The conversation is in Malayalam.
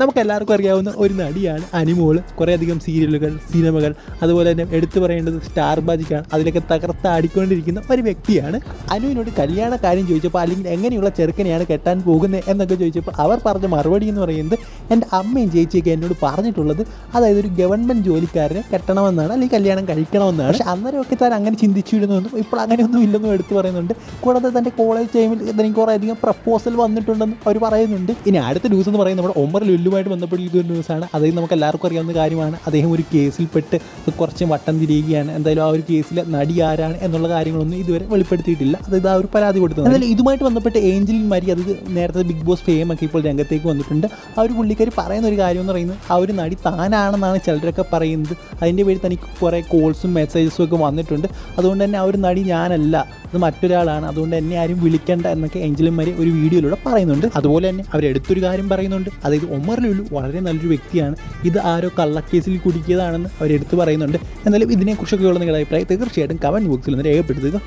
നമുക്ക് എല്ലാവർക്കും അറിയാവുന്ന ഒരു നടിയാണ് അനുമോൾ. കുറേയധികം സീരിയലുകൾ, സിനിമകൾ, അതുപോലെ തന്നെ എടുത്തു പറയേണ്ടത് സ്റ്റാർ മാജിക്കാണ്. അതിലൊക്കെ തകർത്താടിക്കൊണ്ടിരിക്കുന്ന ഒരു വ്യക്തിയാണ്. അനുവിനോട് കല്യാണ കാര്യം ചോദിച്ചപ്പോൾ, അല്ലെങ്കിൽ എങ്ങനെയുള്ള ചെറുക്കനെയാണ് കെട്ടാൻ പോകുന്നത് എന്നൊക്കെ ചോദിച്ചപ്പോൾ അവർ പറഞ്ഞ മറുപടി എന്ന് പറയുന്നത്, എൻ്റെ അമ്മയും ചേച്ചിയൊക്കെ എന്നോട് പറഞ്ഞിട്ടുള്ളത് അതായത് ഒരു ഗവൺമെൻറ് ജോലിക്കാരനെ കെട്ടണമെന്നാണ്, അല്ലെങ്കിൽ കല്യാണം കഴിക്കണമെന്നാണ്. പക്ഷേ അന്നേരമൊക്കെ താൻ അങ്ങനെ ചിന്തിച്ചിരുന്നൊന്നും ഇപ്പോൾ അങ്ങനെയൊന്നും ഇല്ലെന്നും എടുത്തു പറയുന്നുണ്ട്. കൂടാതെ തൻ്റെ കോളേജ് ടൈമിൽ ഇതിന് കുറേയധികം പ്രപ്പോസൽ വന്നിട്ടുണ്ടെന്ന് അവർ പറയുന്നുണ്ട്. ഇനി അടുത്ത ന്യൂസ് എന്ന് പറയുന്നത് നമ്മുടെ ഒമർ ലുല്ലുമായിട്ട് ബന്ധപ്പെട്ടിരിക്കുന്ന ഒരു ന്യൂസാണ്. അതായത് നമുക്ക് എല്ലാവർക്കും അറിയാവുന്ന കാര്യമാണ്. അദ്ദേഹം ഒരു കേസിൽപ്പെട്ട് കുറച്ച് വട്ടം തിരിയുകയാണ്. എന്തായാലും ആ ഒരു കേസിലെ നടി ആരാണ് എന്നുള്ള കാര്യങ്ങളൊന്നും ഇതുവരെ വെളിപ്പെടുത്തിയിട്ടില്ല. അതായത് ആ ഒരു പരാതി കൊടുത്തത്. എന്തായാലും ഇതുമായിട്ട് ബന്ധപ്പെട്ട് ഏഞ്ചലിൻ മരി, അത് നേരത്തെ ബിഗ് ബോസ് ഫെയിം ഒക്കെ ഇപ്പോൾ രംഗത്തേക്ക് വന്നിട്ടുണ്ട്. ആ ഒരു പുള്ളിക്കാരി പറയുന്ന ഒരു കാര്യം എന്ന് പറയുന്നത്, ആ ഒരു നടി താനാണെന്നാണ് ചിലരൊക്കെ പറയുന്നത്. അതിൻ്റെ പേരിൽ തനിക്ക് കുറേ കോൾസും മെസ്സേജസും ഒക്കെ വന്നിട്ടുണ്ട്. അതുകൊണ്ട് തന്നെ ആ ഒരു നടി ഞാനല്ല, അത് മറ്റൊരാളാണ്, അതുകൊണ്ട് എന്നെ ആരും വിളിക്കേണ്ട എന്നൊക്കെ ഏഞ്ചലിൻ മരി ഒരു വീഡിയോയിലൂടെ പറയുന്നുണ്ട്. അതുപോലെ തന്നെ അവരെടുത്തൊരു കാര്യം പറയുന്നുണ്ട്, അതായത് ഒമർ ലുലു വളരെ നല്ലൊരു വ്യക്തിയാണ്, ഇത് ആരോ കള്ളക്കേസിൽ കുടുക്കിയതാണെന്ന് അവരെടുത്ത് പറയുന്നുണ്ട്. എന്നാലും ഇതിനെക്കുറിച്ചൊക്കെയുള്ള നിങ്ങളുടെ അഭിപ്രായത്തെ തീർച്ചയായിട്ടും കമൻറ്റ് ബോക്സിൽ ഒന്ന് രേഖപ്പെടുത്തുക.